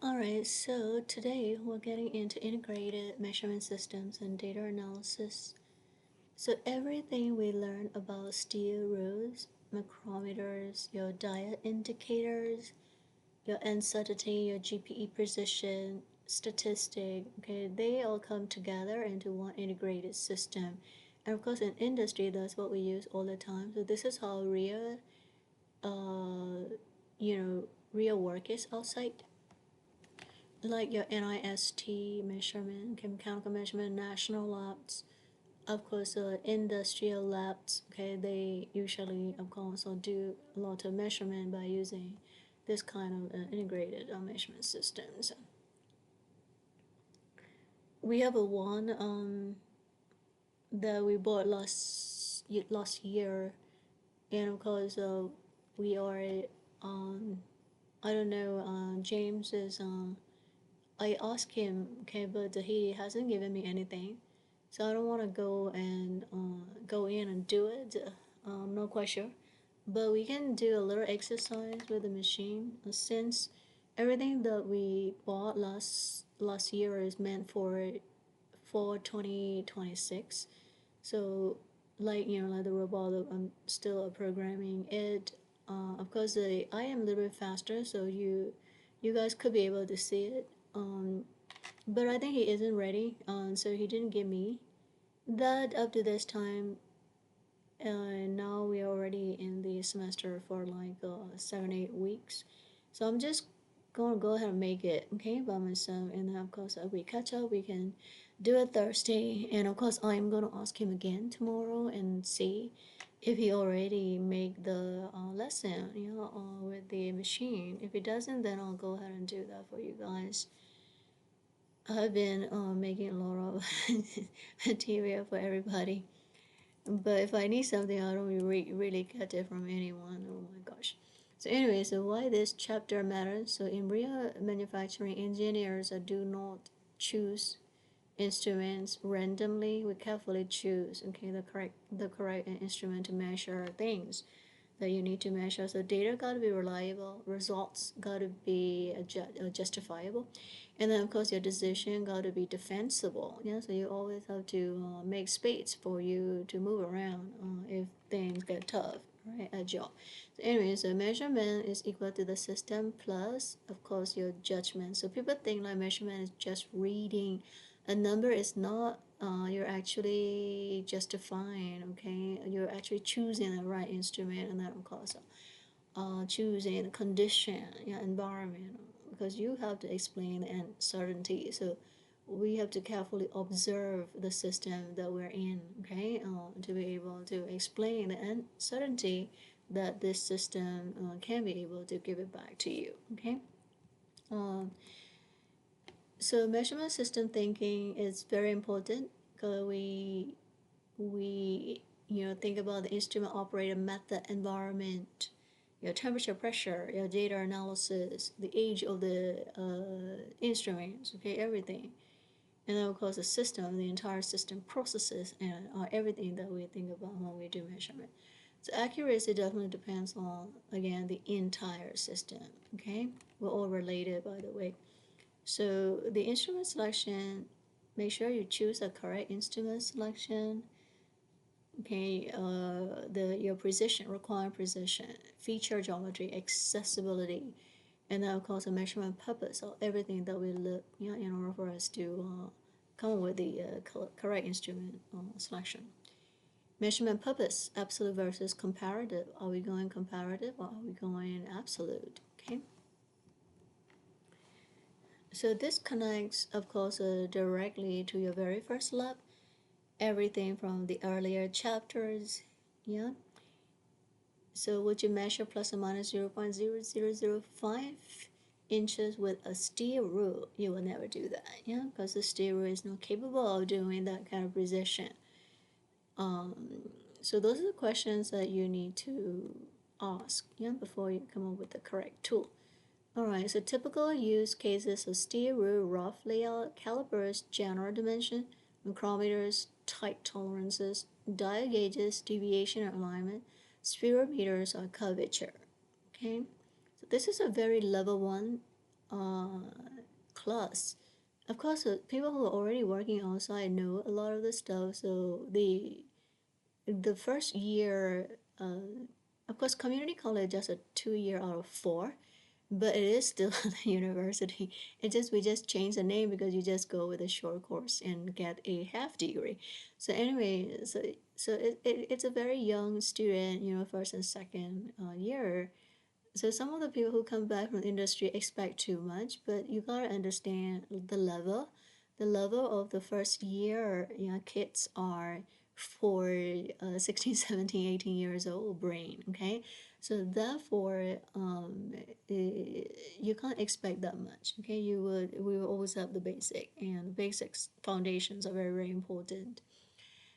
Alright, so today we're getting into integrated measurement systems and data analysis. So everything we learn about steel rules, micrometers, your diet indicators, your uncertainty, your GPE precision, statistic, okay, they all come together into one integrated system. And of course in industry that's what we use all the time. So this is how uh real work is outside, like your NIST measurement, okay, mechanical measurement, national labs, of course, industrial labs, okay, they usually, of course, do a lot of measurement by using this kind of integrated measurement systems. We have a one that we bought last year, and of course, we are I don't know. James is I asked him, okay, but he hasn't given me anything, so I don't want to go in and do it. I'm not quite sure, but we can do a little exercise with the machine since everything that we bought last year is meant for 2026. So like the robot that I'm still programming it. Of course, I am a little bit faster, so you guys could be able to see it. But I think he isn't ready, so he didn't give me that up to this time. Now we are already in the semester for like 7 8 weeks, so I'm just gonna go ahead and make it okay by myself, and then of course if we catch up we can do it Thursday, and of course I'm gonna ask him again tomorrow and see if he already make the lesson, with the machine. If he doesn't, then I'll go ahead and do that for you guys. I've been making a lot of material for everybody, but if I need something, I don't really get it from anyone. Oh my gosh. So anyway, so why this chapter matters? So in real manufacturing, engineers do not choose instruments randomly. We carefully choose, okay, the correct instrument to measure things that you need to measure. So data got to be reliable, results got to be justifiable, and then of course your decision got to be defensible. Yeah, so you always have to make space for you to move around if things get tough, right, at job. So anyways, the measurement is equal to the system plus, of course, your judgment. So people think like measurement is just reading a number. Is not. You're actually justifying, okay, you're actually choosing the right instrument, and then of course choosing the condition, yeah, environment, because you have to explain the uncertainty. So we have to carefully observe the system that we're in, okay, to be able to explain the uncertainty that this system can be able to give it back to you, okay. um, so measurement system thinking is very important because we think about the instrument operator method, environment, your temperature, pressure, your data analysis, the age of the instruments, okay, everything. And then of course the system, the entire system processes and everything that we think about when we do measurement. So accuracy definitely depends on, again, the entire system, okay. We're all related, by the way. So the instrument selection, make sure you choose the correct instrument selection. Okay, your precision, required precision, feature geometry, accessibility, and then of course the measurement purpose of everything that we look, in order for us to come up with the correct instrument selection. Measurement purpose, absolute versus comparative. Are we going comparative or are we going absolute? Okay. So this connects, of course, directly to your very first lab. Everything from the earlier chapters, yeah. So would you measure plus or minus 0.0005 inches with a steel rule? You will never do that, yeah, because the steel rule is not capable of doing that kind of precision. So those are the questions that you need to ask, yeah, before you come up with the correct tool. Alright, so typical use cases of steel rule, rough layout, calipers, general dimension, micrometers, tight tolerances, dial gauges, deviation or alignment, spirometers or curvature. Okay, so this is a very level one uh, class. Of course, people who are already working outside know a lot of the stuff. So the first year, of course, community college is a 2 year out of four, but it is still the university. It just we just change the name because you just go with a short course and get a half degree. So anyway, it's a very young student, first and second year. So some of the people who come back from the industry expect too much, but you gotta understand the level of the first year, kids are for 16, 17, 18 years old brain, okay? So therefore, you can't expect that much, okay? We will always have the basic, and basics foundations are very, very important.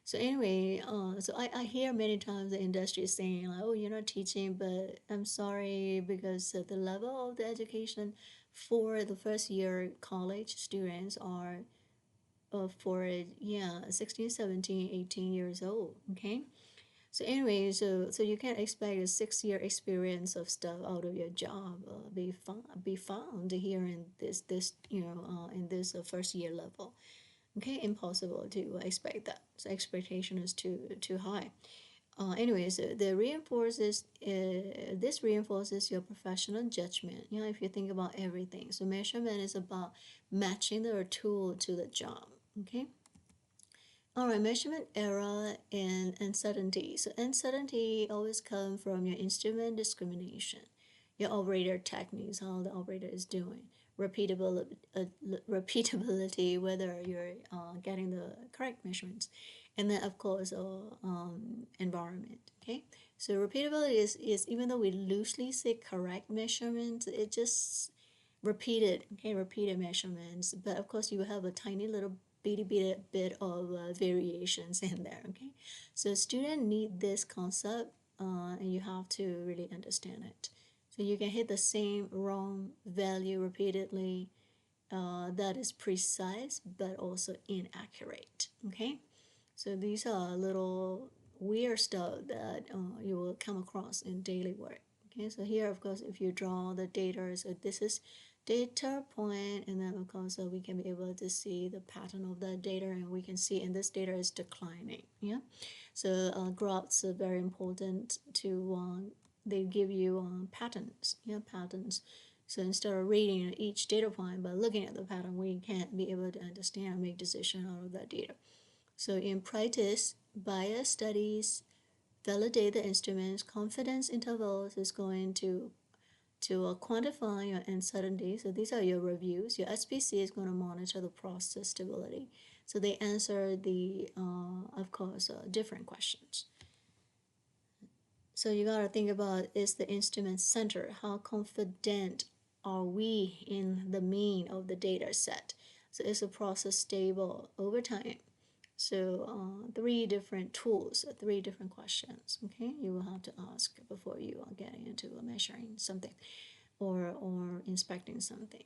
So anyway, so I hear many times the industry is saying like, oh, you're not teaching, but I'm sorry because the level of the education for the first year college students are for 16, 17, 18 years old. Okay. So anyway, so you can expect a 6 year experience of stuff out of your job be found here in this in this first year level. Okay, impossible to expect that. So expectation is too high. Anyways, this reinforces your professional judgment. If you think about everything, so measurement is about matching the tool to the job. Okay. All right, measurement error and uncertainty. So uncertainty always comes from your instrument discrimination, your operator techniques, how the operator is doing, repeatability, repeatability, whether you're getting the correct measurements, and then of course environment. Okay, so repeatability is even though we loosely say correct measurements, it just repeated measurements, but of course you have a tiny little bitty bit of variations in there. Okay, so students need this concept, and you have to really understand it. So you can hit the same wrong value repeatedly, that is precise but also inaccurate. Okay, so these are little weird stuff that you will come across in daily work. Okay, so here, of course, if you draw the data, so this is data point, and then of course we can be able to see the pattern of the data, and we can see in this data is declining. Yeah, so graphs are very important to they give you patterns. Patterns. So instead of reading each data point, but looking at the pattern, we can be able to understand and make decision out of that data. So in practice, bias studies validate the instrument's confidence intervals is going to quantify your uncertainty. So these are your reviews. Your SPC is going to monitor the process stability. So they answer the, of course, different questions. So you got to think about, is the instrument centered? How confident are we in the mean of the data set? So is the process stable over time? So three different tools, three different questions. Okay, you will have to ask before you are getting into measuring something or inspecting something.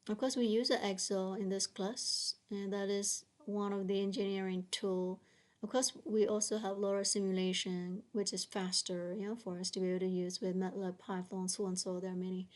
Of course, we use the Excel in this class, and that is one of the engineering tool. Of course, we also have LoRa simulation, which is faster, for us to be able to use with MATLAB, Python, so and so. There are many.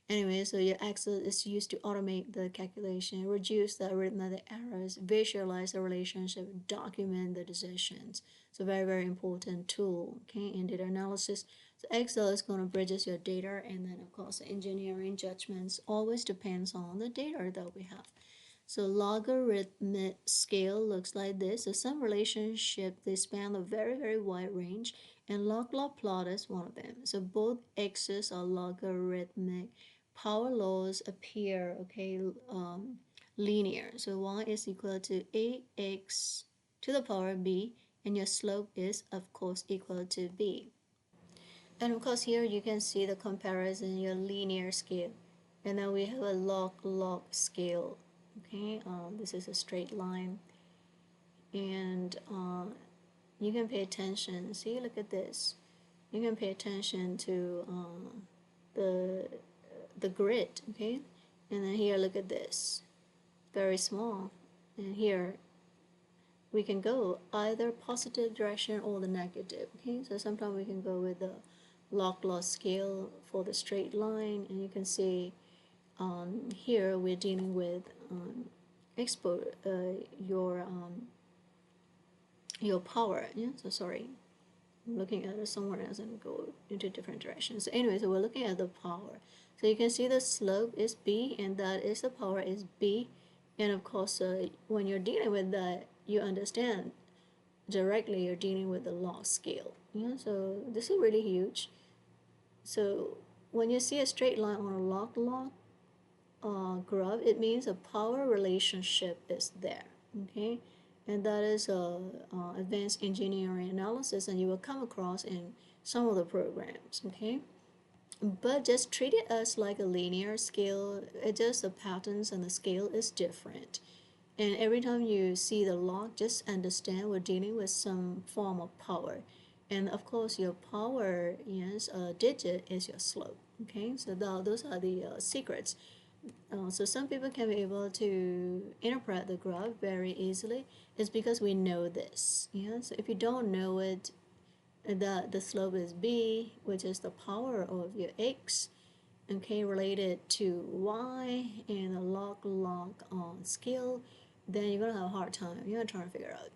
Anyway, so your Excel is used to automate the calculation, reduce the arithmetic errors, visualize the relationship, document the decisions. So very, very important tool, okay, in data analysis. So Excel is going to bridges your data, and then of course the engineering judgments always depends on the data that we have. So logarithmic scale looks like this. So some relationship, they span a very, very wide range, and log-log plot is one of them. So both x's are logarithmic. Power laws appear, okay, linear. So y is equal to ax to the power b, and your slope is, of course, equal to b. And of course here you can see the comparison, your linear scale. And then we have a log scale. Okay, this is a straight line. And you can pay attention. See, look at this. You can pay attention to the the grid, okay? And then here, look at this. Very small. And here, we can go either positive direction or the negative, okay? So sometimes we can go with the log scale for the straight line, and you can see here we're dealing with export your power. Yeah, so sorry, I'm looking at it somewhere else and go into different directions. So anyway, so we're looking at the power. So you can see the slope is b, and that is the power is b. And of course, when you're dealing with that, you understand directly you're dealing with the log scale. Yeah, so this is really huge. So when you see a straight line on a log graph, it means a power relationship is there. Okay, and that is advanced engineering analysis, and you will come across in some of the programs. Okay, but just treat it as like a linear scale. It just the patterns and the scale is different. And every time you see the log, just understand we're dealing with some form of power. And of course, your power, yes, digit is your slope. Okay, so those are the secrets. So some people can be able to interpret the graph very easily. It's because we know this. Yeah, so if you don't know it, the slope is b, which is the power of your x, okay, related to y and a log scale, then you're gonna have a hard time. You're gonna try to figure out.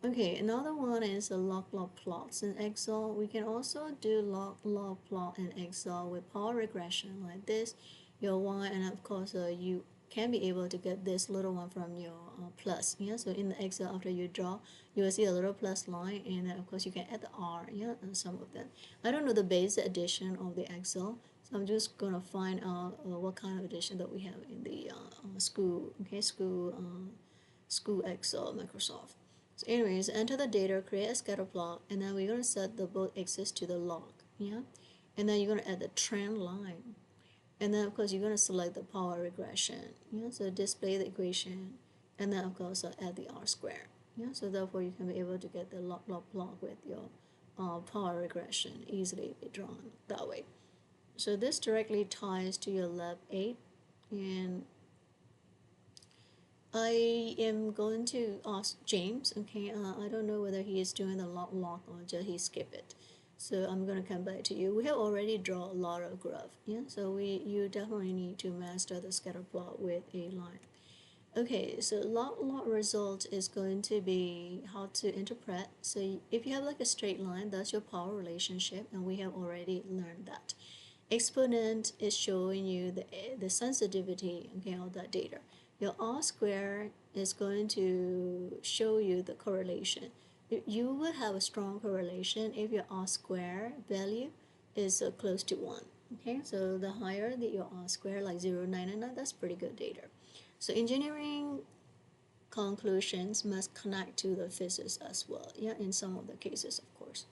Okay, another one is the log plots in Excel. We can also do log plot in Excel with power regression like this, your y, and of course you can be able to get this little one from your plus. Yeah, so in the Excel, after you draw, you will see a little plus line, and then of course you can add the r. Yeah, and some of them. I don't know the base addition of the Excel, so I'm just gonna find out what kind of addition that we have in the school. Okay, school Excel Microsoft. So anyways, enter the data, create a scatter plot, and then we're going to set the both axis to the log, yeah? And then you're going to add the trend line. And then of course you're going to select the power regression, yeah? So display the equation, and then of course add the r square, yeah? So therefore you can be able to get the log plot with your power regression easily be drawn that way. So this directly ties to your lab 8, and I am going to ask James. Okay, I don't know whether he is doing the log or just he skip it. So I'm gonna come back to you. We have already drawn a lot of graph. Yeah, so you definitely need to master the scatter plot with a line. Okay, so log result is going to be how to interpret. So if you have like a straight line, that's your power relationship, and we have already learned that. Exponent is showing you the sensitivity, okay, of that data. Your R square is going to show you the correlation. You will have a strong correlation if your R square value is close to 1. Okay, so the higher your R square, like 0.999, that's pretty good data. So engineering conclusions must connect to the physics as well, yeah, in some of the cases, of course.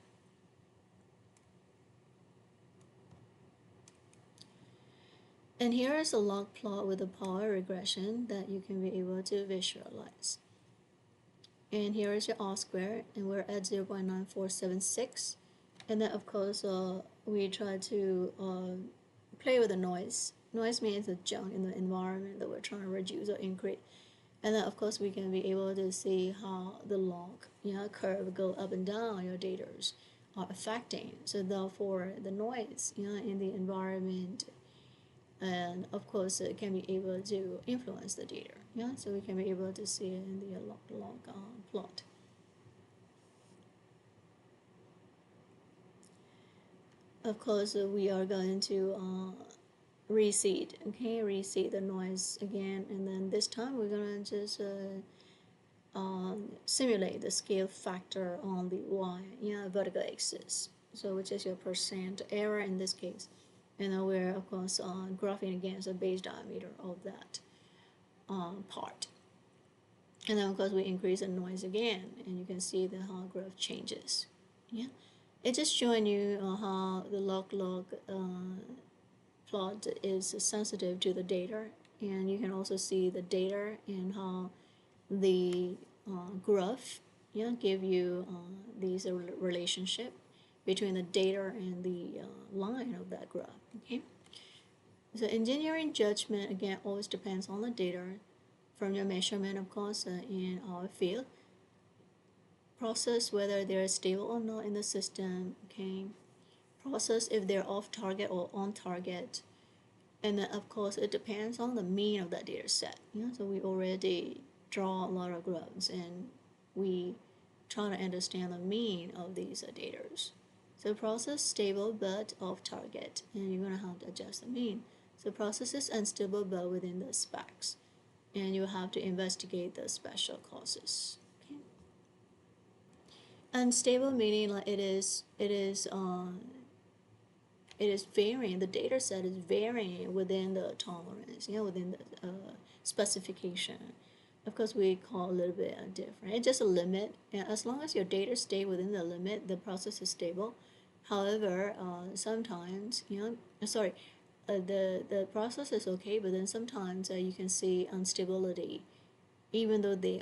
And here is a log plot with a power regression that you can be able to visualize. And here is your R square, and we're at 0.9476. And then of course we try to play with the noise. Noise means the junk in the environment that we're trying to reduce or increase. And then of course we can be able to see how the log, curve go up and down your data are affecting. So therefore the noise, in the environment, and of course it can be able to influence the data, yeah, so we can be able to see it in the log plot. Of course we are going to reseed, okay, reseed the noise again, and then this time we're gonna just simulate the scale factor on the y, vertical axis, so which is your percent error in this case. And then we're of course graphing against the base diameter of that part. And then of course we increase the noise again, and you can see the how graph changes. Yeah, it's just showing you how the log plot is sensitive to the data, and you can also see the data and how the graph, give you these relationship between the data and the line of that graph. Okay, so engineering judgment again always depends on the data from your measurement, of course, in our field. Process whether they're stable or not in the system. Okay, process if they're off target or on target. And then of course it depends on the mean of that data set. So we already draw a lot of graphs and we try to understand the mean of these data. So process stable but off target, and you're gonna have to adjust the mean. So process is unstable but within the specs, and you have to investigate the special causes. Okay. Unstable meaning like it is varying. The data set is varying within the tolerance, within the specification. Of course, we call a little bit different. It's just a limit, and as long as your data stay within the limit, the process is stable. However, sometimes the process is okay, but then sometimes you can see instability, even though the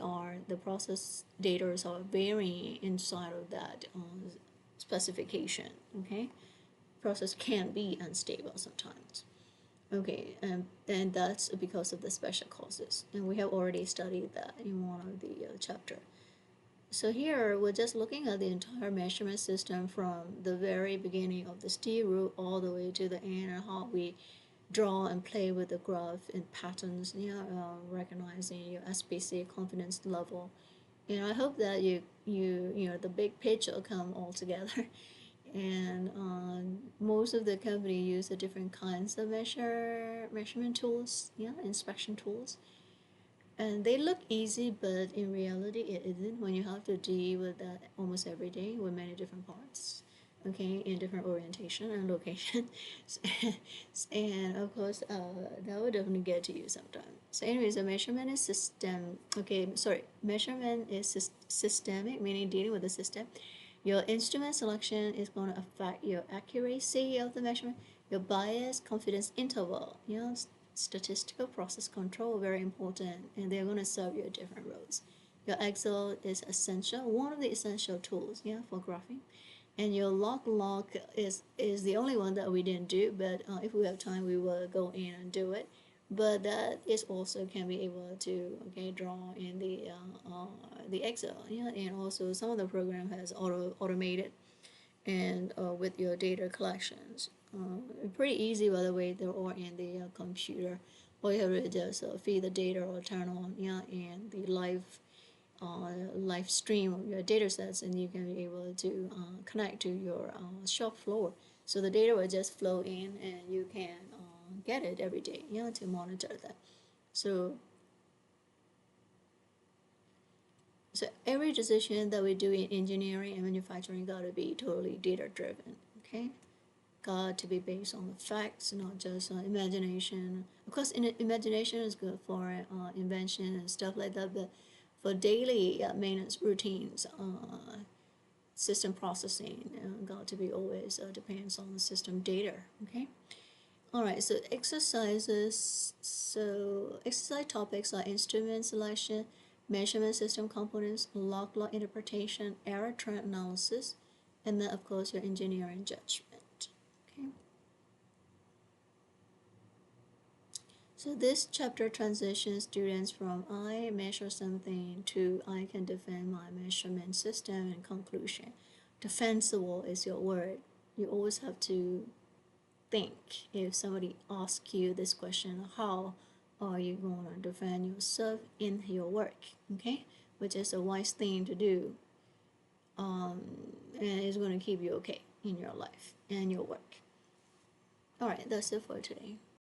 process data are varying inside of that specification. Okay, process can be unstable sometimes. Okay, and that's because of the special causes, and we have already studied that in one of the chapter. So here we're just looking at the entire measurement system from the very beginning of the steel rule all the way to the end, and how we draw and play with the graph and patterns, recognizing your SPC confidence level. I hope that the big picture come all together. And most of the company use the different kinds of measurement tools, inspection tools, and they look easy, but in reality it isn't when you have to deal with that almost every day with many different parts, okay, in different orientation and location. And of course that will definitely get to you sometime. So anyways, the measurement is measurement is systemic, meaning dealing with the system. Your instrument selection is going to affect your accuracy of the measurement, your bias, confidence interval, statistical process control, very important, and they're going to serve you different roles. Your Excel is essential, one of the essential tools, for graphing. And your log is the only one that we didn't do, but if we have time, we will go in and do it. But that is also can be able to draw in the Excel, and also some of the program has automated and with your data collections. Pretty easy, by the way. They're all in the computer. All you have to do is feed the data or turn on, and the live stream of your data sets, and you can be able to connect to your shop floor. So the data will just flow in, and you can get it every day, to monitor that. So every decision that we do in engineering and manufacturing got to be totally data driven. Okay, got to be based on the facts, not just imagination. Of course, imagination is good for invention and stuff like that, but for daily maintenance routines, system processing got to be always depends on the system data. Okay. All right. So exercises. So exercise topics are instrument selection, measurement system components, log law interpretation, error trend analysis, and then of course your engineering judgment. Okay. So this chapter transitions students from I measure something to I can defend my measurement system and conclusion. Defensible is your word. You always have to think if somebody asks you this question, how are you going to defend yourself in your work? Okay, which is a wise thing to do, and it's going to keep you okay in your life and your work. All right, that's it for today.